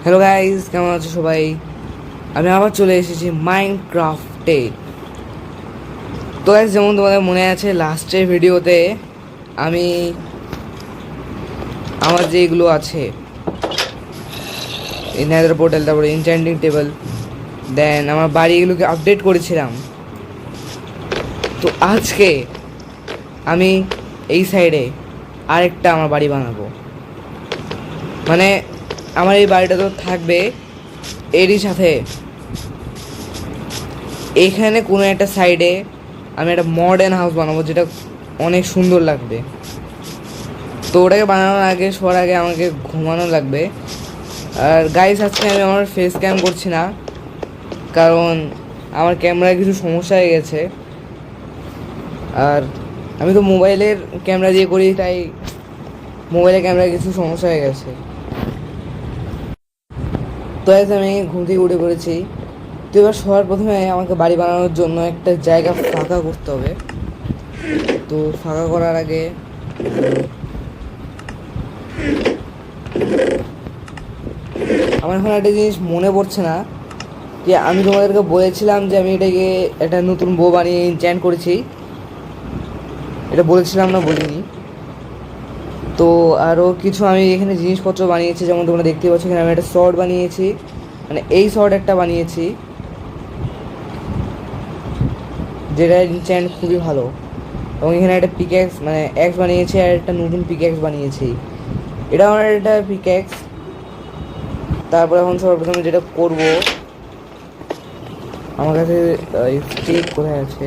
Hello guys, কেমন আছো সবাই? আমি আবার চলে এসেছি মাইনক্রাফটে। তো গাইস, যেমন তোমাদের মনে আছে লাস্টের ভিডিওতে আমি আমার যেগুলো আছে, এই নেদার পোর্টাল, তারপরে এনচ্যান্টিং টেবিল, দেন আমার বাড়িগুলোকে আপডেট করেছিলাম। তো আজকে আমি এই সাইডে আরেকটা আমার বাড়ি বানাবো। মানে আমার এই বাড়িটা তো থাকবে এরই সাথে। এইখানে কোনো একটা সাইডে আমি একটা মডার্ন হাউস বানাবো, যেটা অনেক সুন্দর লাগবে। তো ওটাকে বানানোর আগে, সবার আগে আমাকে ঘুমানো লাগবে। আর গাইস, আজকে আমি আমার ফেস ক্যাম করছি না, কারণ আমার ক্যামেরায় কিছু সমস্যা হয়ে গেছে। আর আমি তো মোবাইলের ক্যামেরা দিয়ে করি, তাই মোবাইলের ক্যামেরায় কিছু সমস্যা হয়ে গেছে। তো গাইস, আমি ঘুম থেকে উঠে পড়েছি। তো এবার সবার প্রথমে আমাকে বাড়ি বানানোর জন্য একটা জায়গা ফাঁকা করতে হবে। তো ফাঁকা করার আগে আমার এখন একটা জিনিস মনে পড়ছে না, যে আমি তোমাদেরকে বলেছিলাম যে আমি এটাকে একটা নতুন বউ বানিয়ে এনচ্যান্ট করেছি। এটা বলেছিলাম না? বলিনি। তো আরও কিছু আমি এখানে জিনিসপত্র বানিয়েছি, যেমন তোমরা দেখতে পাচ্ছ এখানে আমি একটা শর্ট বানিয়েছি, মানে এই শর্ট একটা বানিয়েছি, যেটা এনচ্যান্ট খুবই ভালো। এবং এখানে একটা পিক্যাক্স, মানে অ্যাক্স বানিয়েছি, আর একটা নতুন পিক্যাক্স বানিয়েছি। এটা আমার একটা পিক্যাক্স। তারপর এখন সর্বপ্রথমে যেটা করব, আমার কাছে স্টিক কোথায় আছে?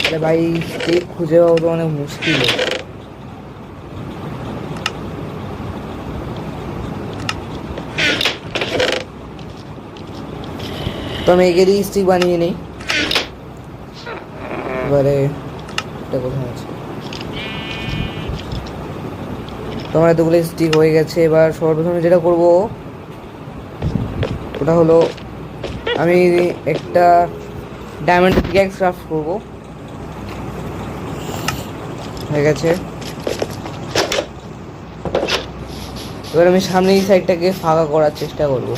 আরে ভাই, স্টিক খুঁজে পাওয়া তো অনেক মুশকিল। তো আমি এগেরই স্টিক বানিয়ে নিই। এবারে এটা কোথায় আছে? তোমার এতগুলো স্টিক হয়ে গেছে। এবার সর্বপ্রথমে যেটা করব ওটা হলো আমি একটা ডায়মন্ড পিক্যাক্স ক্রাফট করব। হয়ে গেছে। এবার আমি সামনে এই সাইডটাকে ফাঁকা করার চেষ্টা করব।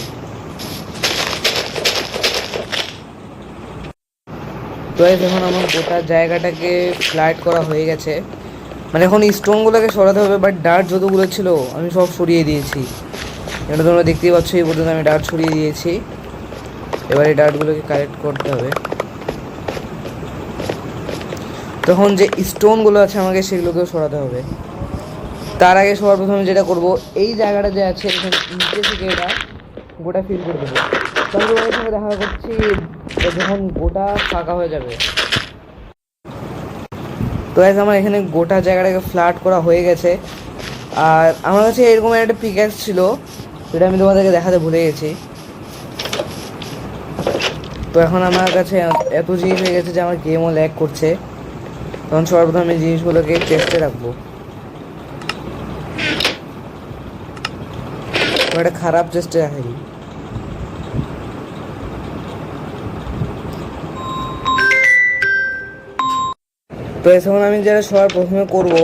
তো এখন আমার গোটা জায়গাটাকে ফ্ল্যাট করা হয়ে গেছে। মানে এখন স্টোনগুলোকে সরাতে হবে, বাট ডার্ট যতগুলো ছিল আমি সব সরিয়ে দিয়েছি। এটা তোমরা দেখতেই পাচ্ছ, এই পর্যন্ত আমি ডার্ট সরিয়ে দিয়েছি। এবার এই ডার্টগুলোকে কালেক্ট করতে হবে। তখন যে স্টোনগুলো আছে আমাকে সেগুলোকেও সরাতে হবে। তার আগে সবার প্রথমে যেটা করব, এই জায়গাটা যে আছে এখানে নিচে থেকে এটা গোটা ফিল করে দেবো। তো আমি তোমাদের সঙ্গে দেখা করছি যখন গোটা ফাঁকা হয়ে যাবে। তো গাইস, আমার এখানে গোটা জায়গাটাকে ফ্ল্যাট করা হয়ে গেছে। আর আমার কাছে এরকম একটা পিক্যাক্স ছিল, যেটা আমি তোমাদেরকে দেখাতে ভুলে গেছি। তো এখন আমার কাছে এত জিনিস হয়ে গেছে যে আমার গেমও ল্যাগ করছে। তখন সর্বপ্রথম আমি জিনিসগুলোকে চেষ্টা রাখবো। একটা খারাপ চেষ্টা রাখি। তো এখন আমি যেটা সবার প্রথমে করব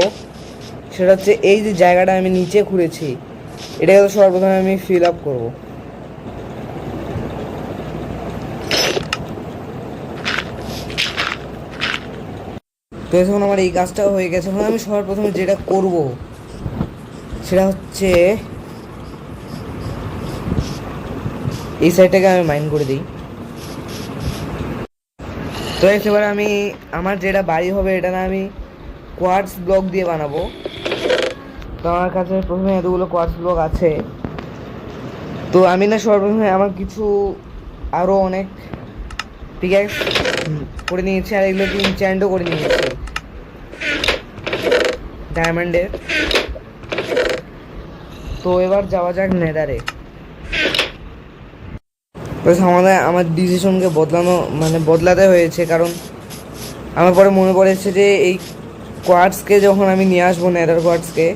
সেটা হচ্ছে এই যে জায়গাটা আমি নিচে খুঁড়েছি, এটাকে তো সবার প্রথমে আমি ফিল আপ করবো। তো এখন আমার এই কাজটাও হয়ে গেছে। এখন আমি সবার প্রথমে যেটা করব সেটা হচ্ছে এই সাইডটাকে আমি মাইন করে দিই। তো এবার আমি আমার যেটা বাড়ি হবে এটা না আমি কোয়ার্টজ ব্লক দিয়ে বানাবো। তো আমার কাছে প্রথমে এতগুলো কোয়ার্টজ ব্লক আছে। তো আমি না সর্বপ্রথমে আমার কিছু আরও অনেক পিক্যাক্স করে নিয়েছি, আর এগুলোকে ইনচ্যান্টও করে নিয়েছি ডায়মন্ডের। তো এবার যাওয়া যাক নেদারে। আমার ডিসিশনকে বদলাতে হয়েছে, কারণ আমার পরে মনে পড়েছে যে এই কোয়ার্টসকে যখন আমি নিয়ে আসবো, নেদার কোয়ার্টসকে,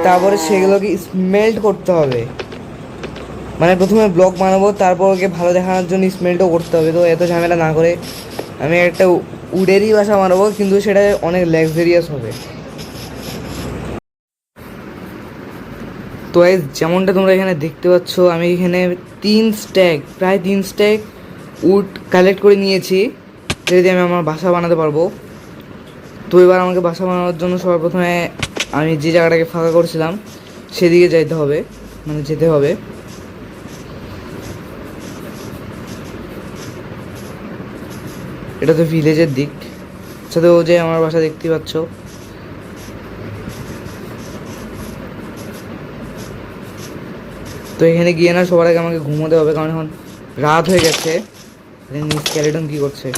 তারপরে সেগুলোকে স্মেল্ট করতে হবে। মানে প্রথমে ব্লক বানাবো, তারপর ওকে ভালো দেখানোর জন্য স্মেলটাও করতে হবে। তো এত ঝামেলা না করে আমি একটা উডেরই বাসা বানাবো, কিন্তু সেটা অনেক লাক্সারিয়াস হবে। তো এই যেমনটা তোমরা এখানে দেখতে পাচ্ছ, আমি এখানে প্রায় 3 স্ট্যাক উড কালেক্ট করে নিয়েছি, যেটা দিয়ে আমি আমার বাসা বানাতে পারবো। তো এবার আমাকে বাসা বানানোর জন্য সর্বপ্রথমে আমি যে জায়গাটাকে ফাঁকা করছিলাম সেদিকে যেতে হবে। এটা তো ভিলেজের দিক, সাথে ও যে আমার বাসা দেখতে পাচ্ছ। তো এখানে গিয়ে না সবার আগে আমাকে ঘুমোতে হবে, কারণ এখন রাত হয়ে গেছে। স্কেলেটন কি করছে?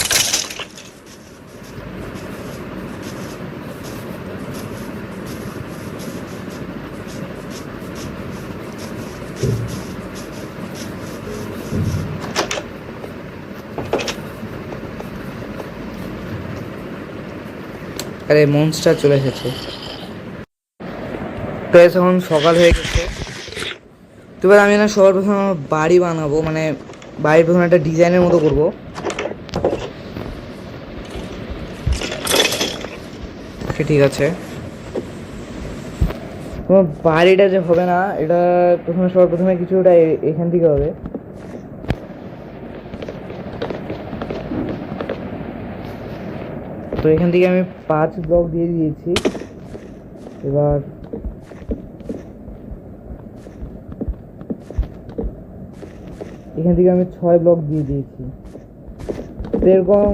আরে মনস্টার চলে এসেছে। তো এখন সকাল হয়ে গেছে। তো এবার আমি না সবার প্রথমে আমার বাড়ি বানাবো, মানে বাড়ির প্রথমে একটা ডিজাইনের মতো করবো। ঠিক আছে, তোমার বাড়িটা যে হবে না, এটা সবার প্রথমে কিছুটা এখান থেকে হবে। তো এখান থেকে আমি 5 ব্লক দিয়ে দিয়েছি। এবার এখান থেকে আমি 6 ব্লক দিয়ে দিয়েছি। তো এরকম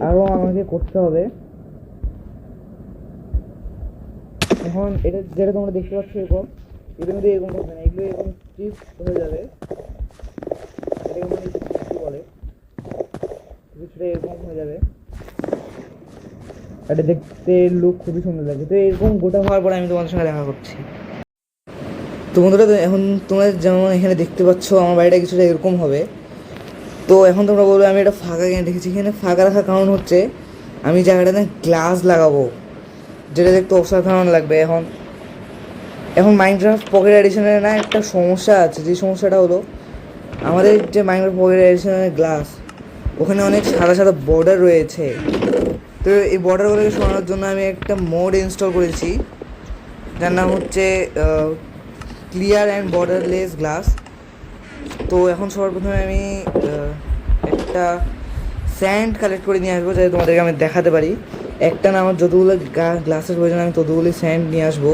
আরও আমাকে করতে হবে। এখন এটা যেটা তোমরা দেখতে পাচ্ছ এরকম, এটা কিন্তু এরকম হবে না, এগুলো এরকম স্ট্রিপ হয়ে যাবে। এটাকে মানে কি বলে, কিছুটা এরকম হয়ে যাবে। এটা দেখতে লুক খুবই সুন্দর লাগে। তো এরকম গোটা হওয়ার পরে আমি তোমাদের সঙ্গে দেখা করছি। তো বন্ধুরা, তো এখন তোমরা যেমন এখানে দেখতে পাচ্ছ আমার বাড়িটা কিছুটা এরকম হবে। তো এখন তোমরা বলবে আমি এটা ফাঁকা কেন রেখেছি। এখানে ফাঁকা রাখার কারণ হচ্ছে আমি জায়গাটাতে গ্লাস লাগাবো, যেটা দেখতে অসাধারণ লাগবে। এখন মাইনক্রাফট পকেট এডিশনের না একটা সমস্যা আছে, যে সমস্যাটা হলো আমাদের যে মাইনক্রাফট পকেট এডিশনের গ্লাস, ওখানে অনেক সাদা সাদা বর্ডার রয়েছে। তো এই বর্ডারগুলোকে সরানোর জন্য আমি একটা মোড ইনস্টল করেছি, যার নাম হচ্ছে ক্লিয়ার অ্যান্ড বর্ডারলেস গ্লাস। তো এখন সবার প্রথমে আমি একটা স্যান্ড কালেক্ট করে নিয়ে আসবো, যাতে তোমাদেরকে আমি দেখাতে পারি। একটা না, আমার যতগুলো গ্লাসের প্রয়োজন আমি ততগুলি স্যান্ড নিয়ে আসবো।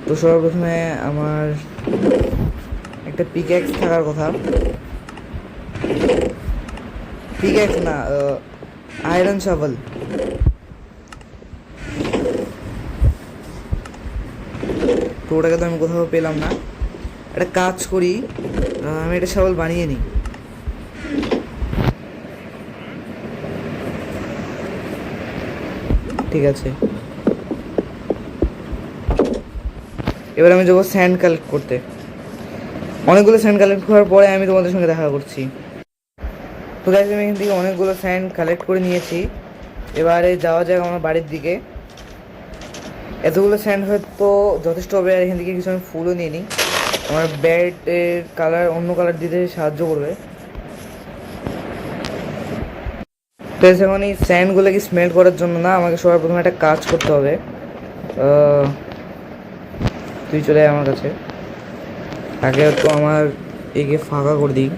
তো সবার প্রথমে আমার একটা পিক্যাক্স থাকার কথা, পিক্যাক্স না, আয়রন শাভেল। তো ওটাকে তো আমি কোথাও পেলাম না। একটা কাজ করি, আমি একটা শাভেল বানিয়ে নিই। ঠিক আছে, এবার আমি যাবো স্যান্ড কালেক্ট করতে। অনেকগুলো স্যান্ড কালেক্ট করার পরে আমি তোমাদের সঙ্গে দেখা করছি। তো গাইস, আমি এখান থেকে অনেকগুলো স্যান্ড কালেক্ট করে নিয়েছি। এবারে যাওয়া যাক আমার বাড়ির দিকে। এতগুলো স্যান্ড হয়তো যথেষ্ট হবে। আর এখান থেকে কিছু আমি ফুলও নিয়ে নিই, আমার ব্যাটের কালার অন্য কালার দিতে সাহায্য করবে। তো এখন এই স্যান্ডগুলোকে স্মেল্ট করার জন্য না, আমাকে সবার প্রথমে একটা কাজ করতে হবে। তুই চলে আয় আমার কাছে। আগে তো আমার একে ফাঁকা করে দিই।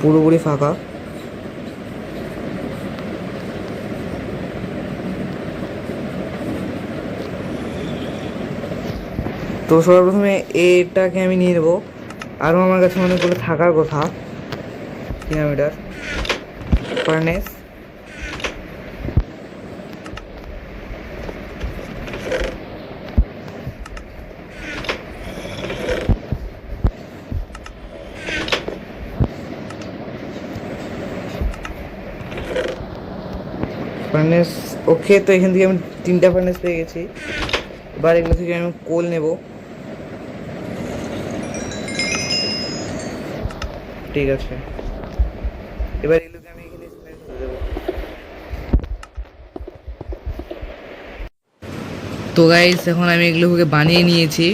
পুরোপুরি ফাঁকা। তো সবার প্রথমে এটাকে আমি নিয়ে নেবো। আরও আমার কাছে অনেকগুলো থাকার কথা। কিলোমিটার ফার্নেস, ফার্নেস ওকে। তো এখান থেকে আমি 3টা ফার্নেস পেয়ে গেছি। এবার এগুলো থেকে আমি কোল নেব। ঠিক আছে, এবার এগুলোকে আমি এখানে স্মেল্ট করে দেবো। তো গাইস, এখন আমি এগুলোকে বানিয়ে নিয়েছি।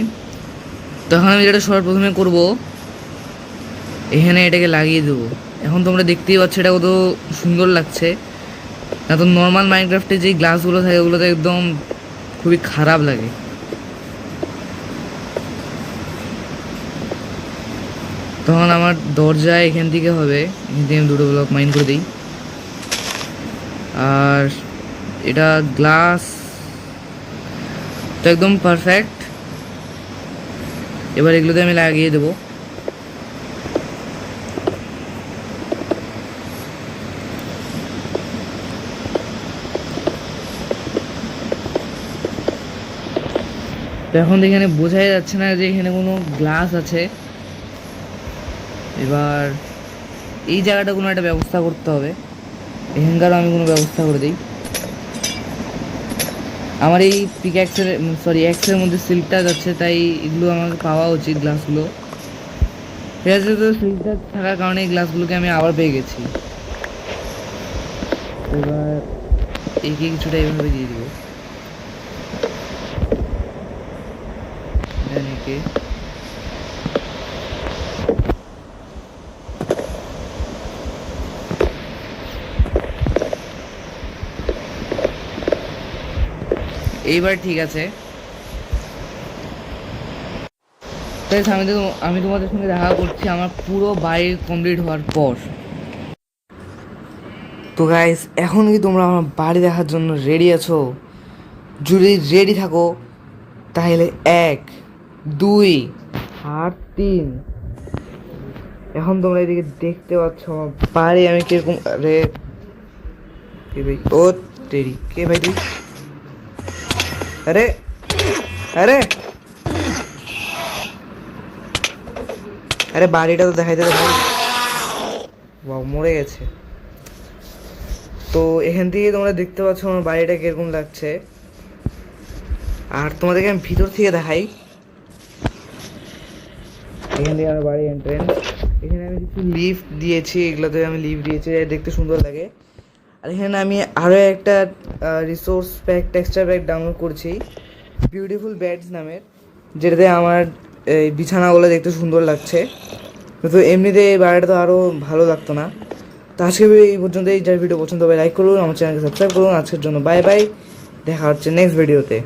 তখন আমি যেটা সবার প্রথমে করব, এখানে এটাকে লাগিয়ে দেবো। এখন তোমরা দেখতেই পাচ্ছ এটা কত সুন্দর লাগছে। না তো নর্মাল মাইনক্রাফটে যেই গ্লাসগুলো থাকে ওগুলো তো একদম খুবই খারাপ লাগে। তখন আমার দরজা এখান থেকে হবে, এখান থেকে আমি 2টো ব্লক মাইন করে দিই। আর এটা গ্লাস তো একদম পারফেক্ট। এবার এগুলোতে আমি লাগিয়ে দেবো। তো এখন এখানে বোঝাই যাচ্ছে না যে এখানে কোনো গ্লাস আছে। এবার এই জায়গাটা কোনো একটা ব্যবস্থা করতে হবে, এখানকারও আমি কোনো ব্যবস্থা করে দিই। আমার এই পিক্যাক্সের অ্যাক্সের মধ্যে সিল্কটা যাচ্ছে, তাই এগুলো আমাকে পাওয়া উচিত গ্লাসগুলো। ঠিক আছে, তো সিল্কটা থাকার কারণে এই গ্লাসগুলোকে আমি আবার পেয়ে গেছি। এবার একে কিছুটা এইভাবে দিয়ে দিব। একে এইবার ঠিক আছে। আমি তোমাদের সঙ্গে দেখা করছি আমার পুরো বাড়ি কমপ্লিট হওয়ার পর। তো গাইস, এখন কি তোমরা আমার বাড়ি দেখার জন্য রেডি আছো? যদি রেডি থাকো তাহলে 1 2 আর 3। এখন তোমরা এদিকে দেখতে পাচ্ছ আমার বাড়ি আমি কিরকম। আরে কে ভাই? ও তেরি, কে ভাই তুই? আরে আরে আরে বাড়িটা তো দেখাইতে দে ভাই। বাহ, মরে গেছে। তো এখান থেকে তোমরা দেখতে পাচ্ছ আমার বাড়িটা কিরকম লাগছে। আর তোমাদেরকে আমি ভিতর থেকে দেখাই। এখান থেকে আমার বাড়ি এন্ট্রেন্স। এখানে আমি কিছু লিফট দিয়েছি, এগুলোতে আমি লিফট দিয়েছি, দেখতে সুন্দর লাগে। আর এখানে আমি আরও একটা resource pack texture pack download করছি, বিউটিফুল বেডস নামের, যেটাতে আমার এই বিছানাগুলো দেখতে সুন্দর লাগছে। তো এমনিতে এই বাড়িটা তো আরও ভালো লাগতো না। তো আজকে এই পর্যন্তই। যার ভিডিও পছন্দ হবে লাইক করুন, আমার চ্যানেলকে সাবস্ক্রাইব করুন। আজকের জন্য বাই বাই, দেখা হচ্ছে নেক্সট ভিডিওতে।